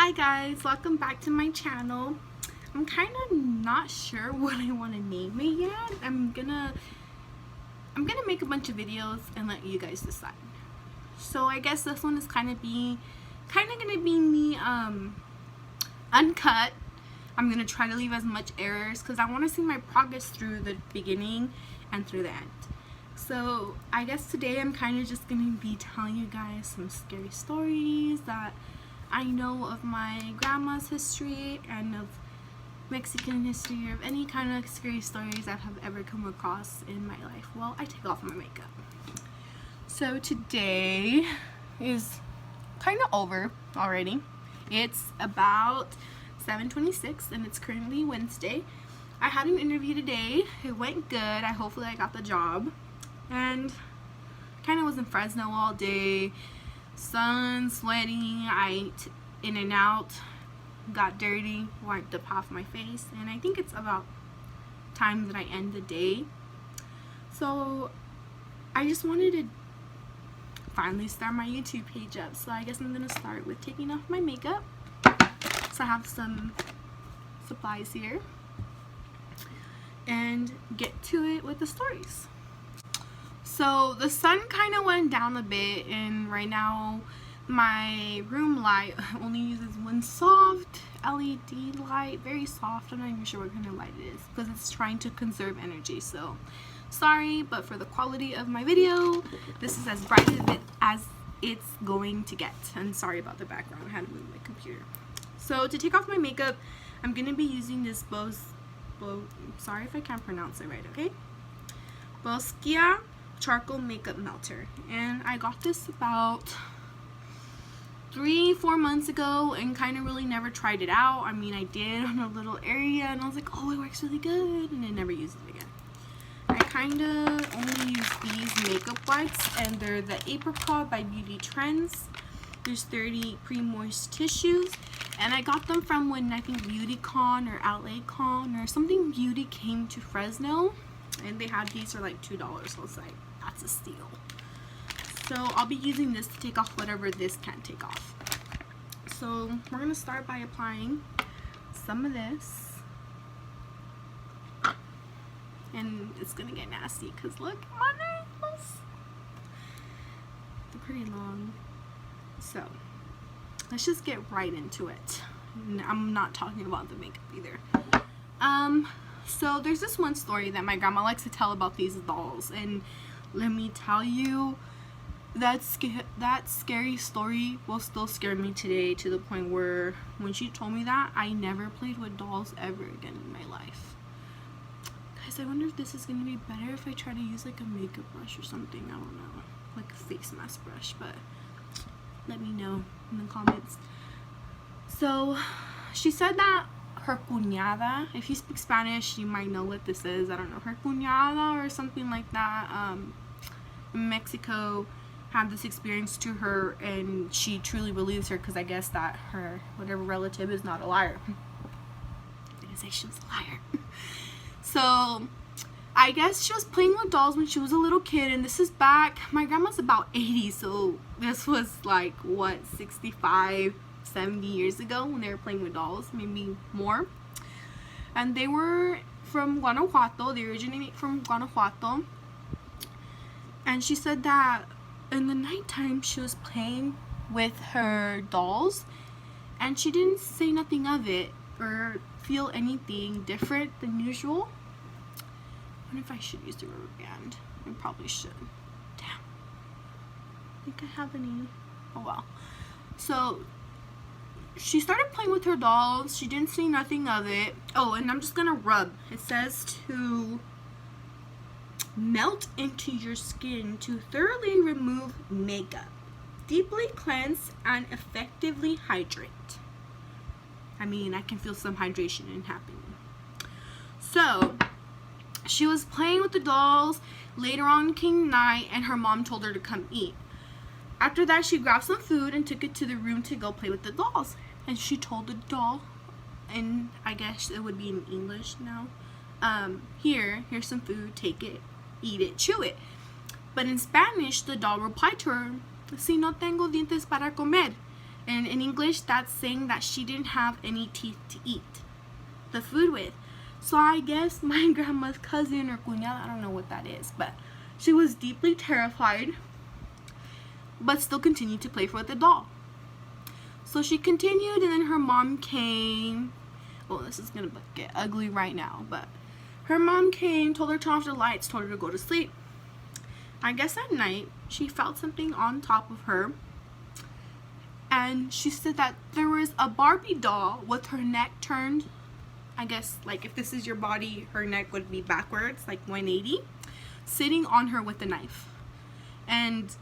Hi guys, welcome back to my channel. I'm kind of not sure what I want to name it yet. I'm gonna make a bunch of videos and let you guys decide. So I guess this one is gonna be me uncut. I'm gonna try to leave as much errors because I want to see my progress through the beginning and through the end. So I guess today I'm kind of just gonna be telling you guys some scary stories that I know of my grandma's history and of Mexican history, or of any kind of scary stories I have ever come across in my life. Well, I take off my makeup. So today is kind of over already. It's about 7:26 and it's currently Wednesday. I had an interview today. It went good. Hopefully I got the job. And kind of was in Fresno all day. Sun, sweating, I ate in and out, got dirty, wiped up half my face, and I think it's about time that I end the day. So I just wanted to finally start my YouTube page up. So I guess I'm gonna start with taking off my makeup. So I have some supplies here and get to it with the stories. So the sun kind of went down a bit, and right now my room light only uses one soft LED light, very soft. I'm not even sure what kind of light it is because it's trying to conserve energy. So sorry, but for the quality of my video, this is as bright as it's going to get. And sorry about the background, I had to move my computer. So to take off my makeup, I'm gonna be using this sorry if I can't pronounce it right, okay? Boskia charcoal makeup melter, and I got this about 3-4 months ago and kind of really never tried it out. I mean, I did on a little area and I was like, oh, it works really good, and I never used it again. I kind of only use these makeup wipes, and they're the Apricot by Beauty Trends. There's 30 pre-moist tissues, and I got them from when I think BeautyCon or LACon or something beauty came to Fresno, and they had these for like $2. So I was like, that's a steal. So I'll be using this to take off whatever this can't take off. So we're gonna start by applying some of this, and it's gonna get nasty because look at my nails, they're pretty long. So let's just get right into it. I'm not talking about the makeup either. So there's this one story that my grandma likes to tell about these dolls, and let me tell you, that scary story will still scare me today, to the point where when she told me that, I never played with dolls ever again in my life. Guys, I wonder if this is gonna be better if I try to use like a makeup brush or something. I don't know, like a face mask brush, but let me know in the comments. So she said that her cuñada, if you speak Spanish you might know what this is, I don't know, her cuñada or something like that, in Mexico had this experience to her, and she truly believes her because I guess that her whatever relative is not a liar. I'm gonna say she was a liar. So I guess she was playing with dolls when she was a little kid, and this is back, my grandma's about 80, so this was like what, 65-70 years ago when they were playing with dolls, maybe more. And they were from Guanajuato, they originate from Guanajuato. And she said that in the nighttime she was playing with her dolls and she didn't say nothing of it or feel anything different than usual. I wonder if I should use the rubber band. I probably should. Damn. I think I have any. Oh well. So she started playing with her dolls. She didn't see nothing of it. Oh, and I'm just gonna rub. It says to melt into your skin to thoroughly remove makeup, deeply cleanse, and effectively hydrate. I mean, I can feel some hydration happening. So she was playing with the dolls. Later on came night and her mom told her to come eat. After that, she grabbed some food and took it to the room to go play with the dolls. And she told the doll, and I guess it would be in English now, here's some food, take it, eat it, chew it. But in Spanish, the doll replied to her, si no tengo dientes para comer. And in English, that's saying that she didn't have any teeth to eat the food with. So I guess my grandma's cousin or cuñada, I don't know what that is, but she was deeply terrified, but still continued to play with the doll. So she continued, and then her mom came. Well, this is gonna get ugly right now, but her mom came, told her to turn off the lights, told her to go to sleep. I guess at night, she felt something on top of her, and she said that there was a Barbie doll with her neck turned. I guess, like, if this is your body, her neck would be backwards, like 180, sitting on her with a knife. And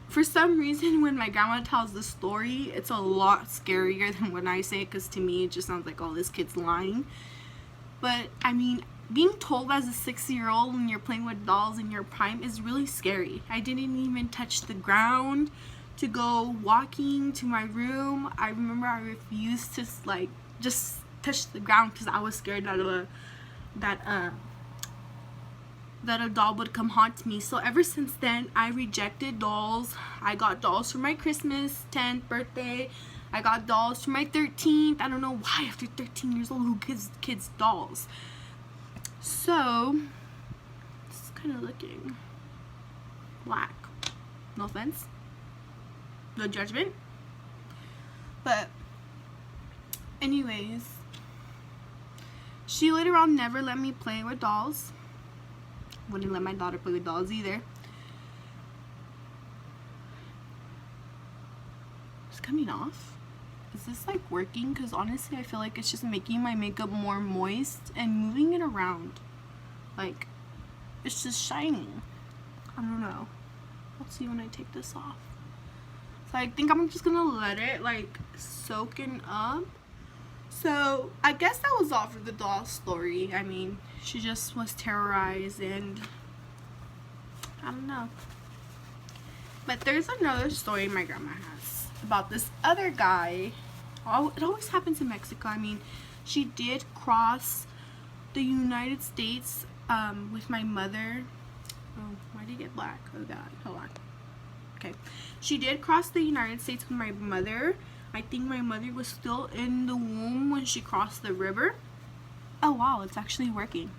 for some reason, when my grandma tells the story, it's a lot scarier than when I say it, because to me, it just sounds like, oh, this kid's lying. But, I mean, being told as a 6-year-old when you're playing with dolls in your prime is really scary. I didn't even touch the ground to go walking to my room. I remember I refused to, like, just touch the ground because I was scared that a doll would come haunt me. So ever since then, I rejected dolls. I got dolls for my Christmas 10th birthday. I got dolls for my 13th. I don't know why after 13 years old who gives kids dolls. So it's kind of looking black. No offense. No judgment. But anyways, she later on never let me play with dolls. Wouldn't let my daughter play with dolls either. It's coming off. Is this like working? Because honestly, I feel like it's just making my makeup more moist and moving it around. Like, it's just shining. I don't know. Let's see when I take this off. So I think I'm just gonna let it like soaking up. So I guess that was all for the doll story. I mean, she just was terrorized, and I don't know. But there's another story my grandma has about this other guy. Oh, it always happens in Mexico. I mean, she did cross the United States with my mother. Oh, why did you get black? Oh God, hold on. Okay, she did cross the United States with my mother. I think my mother was still in the womb when she crossed the river. Oh wow, it's actually working.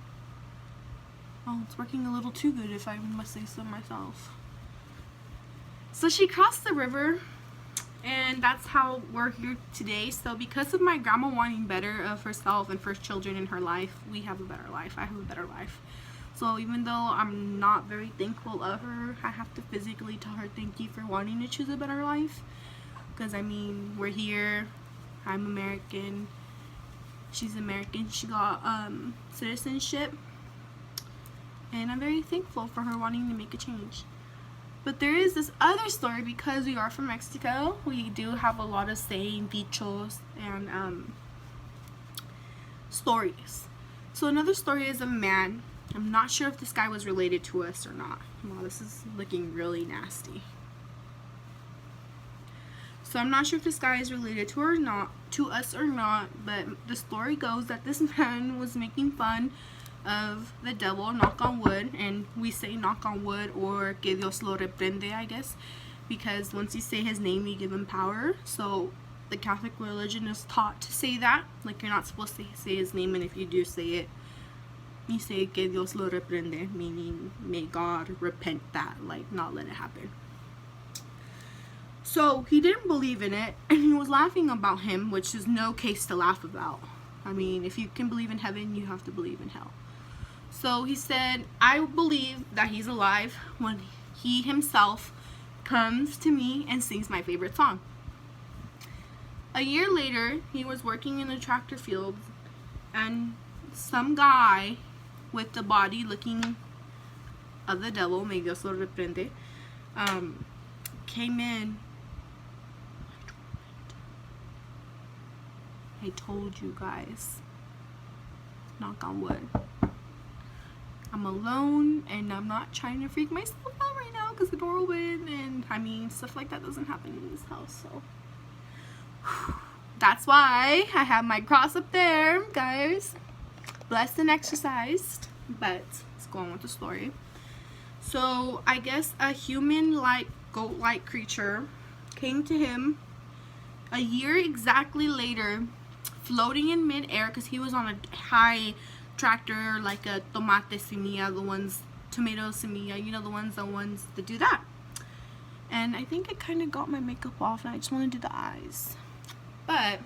Oh, it's working a little too good if I must say so myself. So she crossed the river, and that's how we're here today. So because of my grandma wanting better of herself and for children in her life, we have a better life. I have a better life. So even though I'm not very thankful of her, I have to physically tell her thank you for wanting to choose a better life. Because I mean, we're here. I'm American. She's American. She got citizenship. And I'm very thankful for her wanting to make a change. But there is this other story, because we are from Mexico. We do have a lot of saying, dichos, and stories. So another story is a man. I'm not sure if this guy was related to us or not. Wow, this is looking really nasty. So I'm not sure if this guy is related to us or not, but the story goes that this man was making fun of the devil, knock on wood, and we say knock on wood or que Dios lo reprende, I guess, because once you say his name, you give him power. So the Catholic religion is taught to say that, like you're not supposed to say his name, and if you do say it, you say que Dios lo reprende, meaning may God repent that, like not let it happen. So he didn't believe in it, and he was laughing about him, which is no case to laugh about. I mean, if you can believe in heaven, you have to believe in hell. So he said, I believe that he's alive when he himself comes to me and sings my favorite song. A year later, he was working in the tractor field, and some guy with the body looking of the devil, may Dios lo reprende, came in. I told you guys, knock on wood. I'm alone, and I'm not trying to freak myself out right now because the door opened, and I mean, stuff like that doesn't happen in this house, so that's why I have my cross up there, guys. Blessed and exercised. But let's go on with the story. So I guess a human-like, goat-like creature came to him a year exactly later, floating in midair, because he was on a high tractor, like a tomate semilla, the ones, tomato semilla, you know, the ones that do that. And I think it kind of got my makeup off, and I just want to do the eyes. But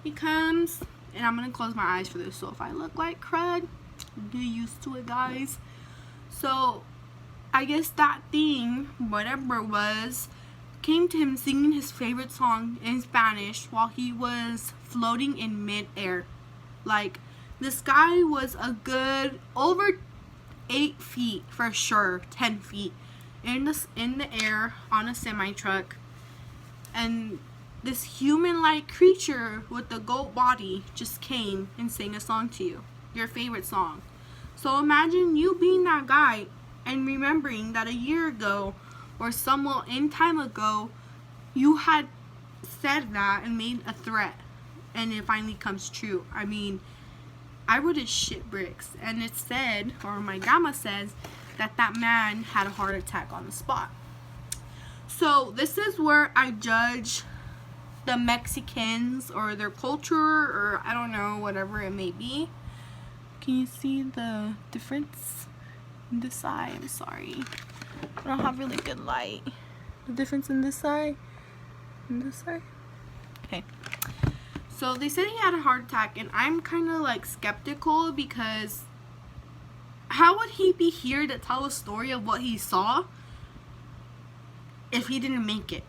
he comes, and I'm gonna close my eyes for this, so if I look like crud, get used to it, guys. So I guess that thing, whatever it was, came to him singing his favorite song in Spanish while he was floating in mid-air. Like, this guy was a good over 8 feet for sure, 10 feet in the air on a semi-truck, and this human-like creature with a goat body just came and sang a song to you, your favorite song. So imagine you being that guy and remembering that a year ago or somewhat in time ago you had said that and made a threat, and it finally comes true. I mean, I wrote it shit bricks, and it said, or my grandma says, that that man had a heart attack on the spot. So this is where I judge the Mexicans or their culture, or I don't know, whatever it may be. Can you see the difference in this eye? I'm sorry, I don't have really good light. The difference in this eye and this eye. Okay, so they said he had a heart attack, and I'm kind of like skeptical, because how would he be here to tell a story of what he saw if he didn't make it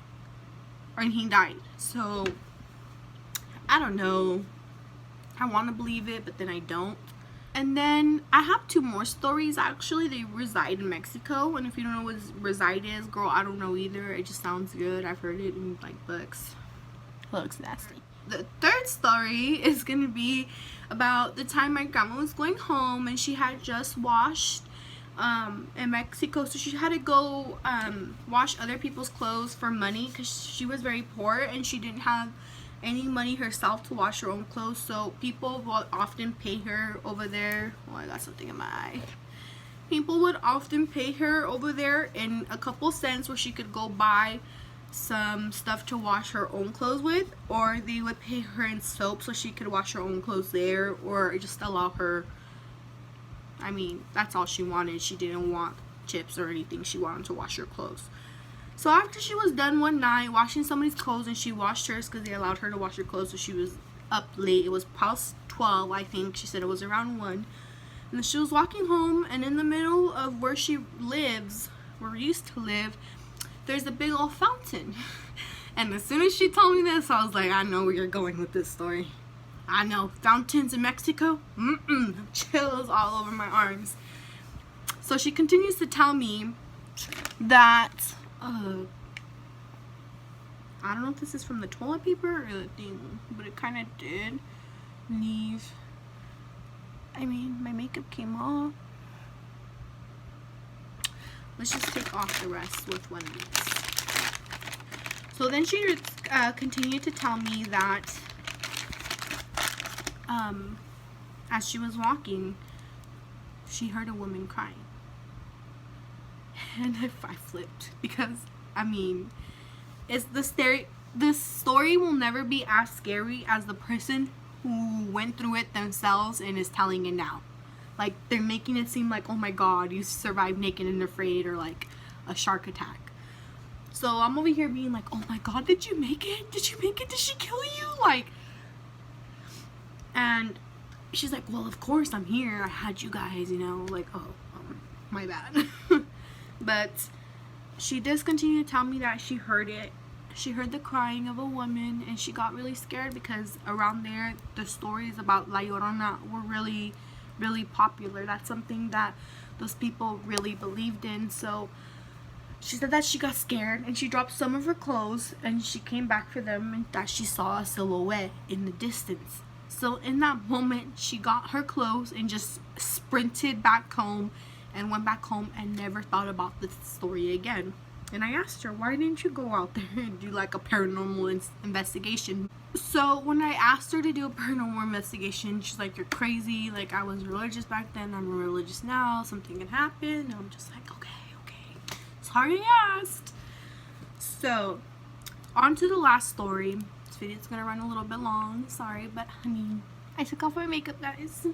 or he died? So I don't know. I want to believe it, but then I don't. And then I have 2 more stories. Actually, they reside in Mexico, and if you don't know what reside is, girl, I don't know either. It just sounds good. I've heard it in like books. Looks nasty. The 3rd story is gonna be about the time my grandma was going home, and she had just washed in Mexico, so she had to go wash other people's clothes for money, because she was very poor and she didn't have any money herself to wash her own clothes. So people would often pay her over there. Oh, I got something in my eye. People would often pay her over there in a couple cents, where she could go buy some stuff to wash her own clothes with, or they would pay her in soap so she could wash her own clothes there, or just allow her. I mean, that's all she wanted. She didn't want chips or anything. She wanted to wash her clothes. So after she was done one night washing somebody's clothes, and she washed hers because they allowed her to wash her clothes, so she was up late. It was past 12, I think. She said it was around 1. And then she was walking home, and in the middle of where she lives, where we used to live, there's a big old fountain. And as soon as she told me this, I was like, I know where you're going with this story. I know. Fountains in Mexico? Chills all over my arms. So she continues to tell me that I don't know if this is from the toilet paper or the thing, but it kind of did leave. I mean, my makeup came off. Let's just take off the rest with one of these. So then she continued to tell me that as she was walking, she heard a woman crying. And I flipped, because I mean, it's this story will never be as scary as the person who went through it themselves and is telling it now. Like, they're making it seem like, oh my god, you survived naked and afraid, or like a shark attack. So I'm over here being like, oh my god, did you make it? Did you make it? Did she kill you? Like, and she's like, well, of course I'm here. I had you guys, you know, like, oh, my bad. But she does continue to tell me that she heard it. She heard the crying of a woman, and she got really scared, because around there, the stories about La Llorona were really, really popular. That's something that those people really believed in. So she said that she got scared, and she dropped some of her clothes, and she came back for them, and that she saw a silhouette in the distance. So in that moment, she got her clothes and just sprinted back home, and went back home and never thought about this story again. And I asked her, why didn't you go out there and do like a paranormal investigation? So when I asked her to do a paranormal investigation, she's like, you're crazy. Like, I was religious back then, I'm religious now. Something can happen. And I'm just like, okay. Sorry I asked. So On to the last story. This video's gonna run a little bit long, sorry, but I mean, I took off my makeup, guys.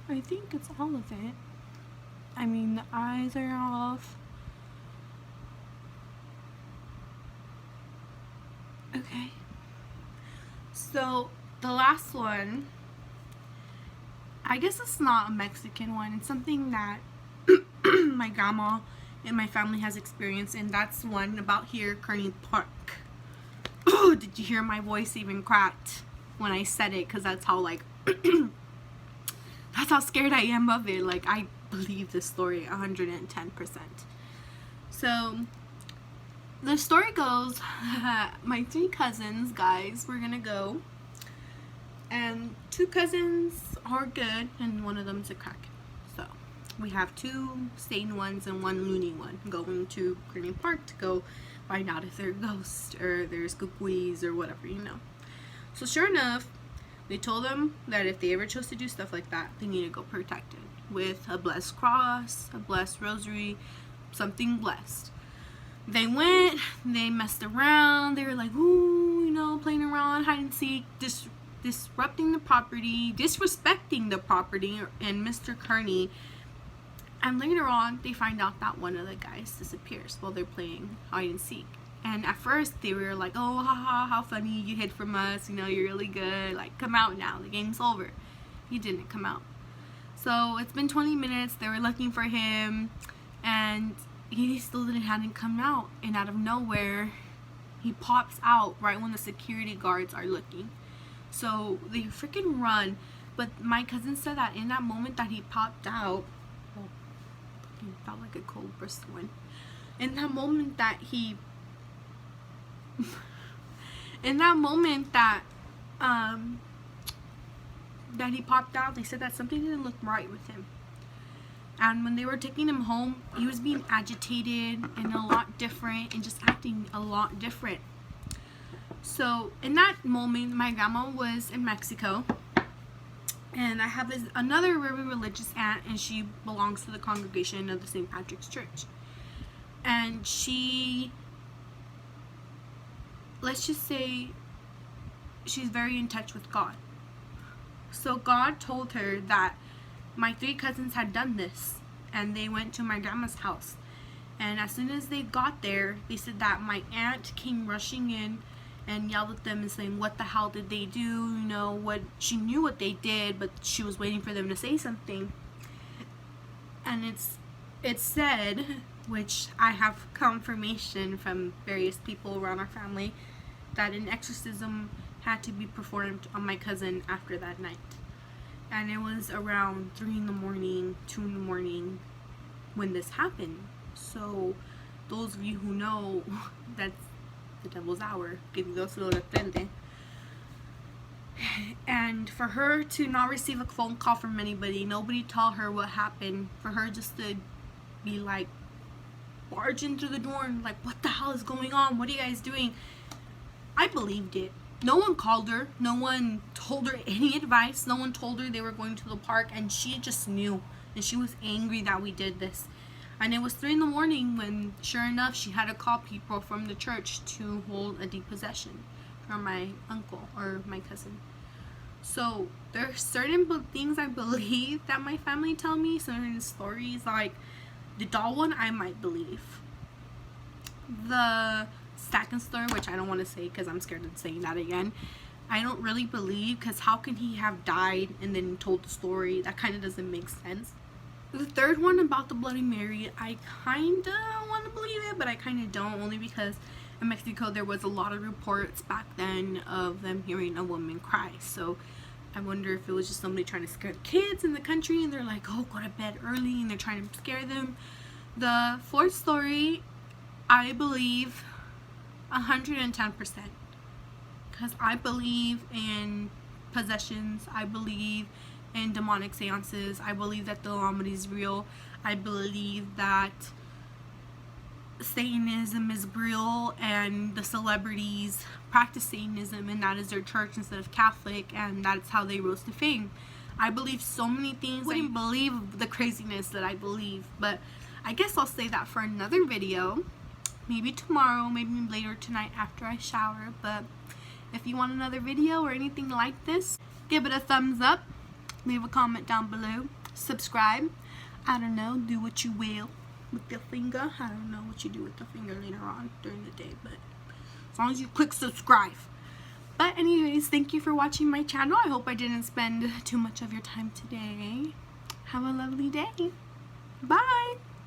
I think it's all of it. I mean, the eyes are off. Okay. So, the last one, I guess it's not a Mexican one. It's something that my grandma and my family has experienced, and that's one about here, Kearney Park. Oh, did you hear my voice even cracked when I said it? Because that's how, like, that's how scared I am of it. Like, I believe this story 110%. So, the story goes, my 3 cousins, guys, we're gonna go. And 2 cousins are good, and one of them's a crackhead. So, we have 2 sane ones and 1 loony one going to Kearney Park to go find out if there's ghosts or there's kukuis or whatever, you know. So, sure enough, they told them that if they ever chose to do stuff like that, they need to go protected with a blessed cross, a blessed rosary, something blessed. They went, they messed around, they were like, ooh, you know, playing around, hide and seek, disrupting the property, disrespecting the property and Mr. Kearney. And later on, they find out that one of the guys disappears while they're playing hide and seek. And at first, they were like, oh, haha, how funny, you hid from us, you know, you're really good, like, come out now, the game's over. He didn't come out. So, it's been 20 minutes, they were looking for him, and he still hadn't come out. And out of nowhere, he pops out right when the security guards are looking. So, they freaking run. But my cousin said that in that moment that he popped out, oh, it felt like a cold burst wind. In that moment that he that he popped out, they said that something didn't look right with him. And when they were taking him home, he was being agitated and a lot different and just acting a lot different. So in that moment, my grandma was in Mexico, and I have another very religious aunt, and she belongs to the congregation of the St. Patrick's Church. And she, let's just say, she's very in touch with God. So God told her that my 3 cousins had done this, and they went to my grandma's house. And as soon as they got there, they said that my aunt came rushing in and yelled at them and saying, what the hell did they do? You know, what, she knew what they did, but she was waiting for them to say something. And it's said, which I have confirmation from various people around our family, that an exorcism had to be performed on my cousin after that night. And it was around 3 in the morning, 2 in the morning when this happened. So those of you who know, that's the devil's hour. And for her to not receive a phone call from anybody, nobody tell her what happened, for her just to be like, barge into the door and like, what the hell is going on? What are you guys doing? I believed it. No one called her. No one told her any advice. No one told her they were going to the park, and she just knew. And she was angry that we did this. And it was 3 in the morning when, sure enough, she had to call people from the church to hold a depossession for my uncle or my cousin. So there are certain things I believe that my family tell me, certain stories, like the doll one I might believe. The second story, which I don't want to say because I'm scared of saying that again, I don't really believe, because how can he have died and then told the story? That kind of doesn't make sense. The third one about the Bloody Mary, I kind of want to believe it, but I kind of don't, only because in Mexico there was a lot of reports back then of them hearing a woman cry. So I wonder if it was just somebody trying to scare the kids in the country, and they're like, oh, go to bed early, and they're trying to scare them. The fourth story, I believe 110%, because I believe in possessions, I believe in demonic seances, I believe that the Illuminati is real, I believe that Satanism is real, and the celebrities practice Satanism, and that is their church instead of Catholic, and that's how they rose to fame. I believe so many things. I wouldn't believe the craziness that I believe, but I guess I'll say that for another video. maybe tomorrow, maybe later tonight after I shower. But if you want another video or anything like this, give it a thumbs up, leave a comment down below, subscribe. I don't know, do what you will with your finger. I don't know what you do with the finger later on during the day, but as long as you click subscribe. But anyways, thank you for watching my channel. I hope I didn't spend too much of your time today. Have a lovely day. Bye.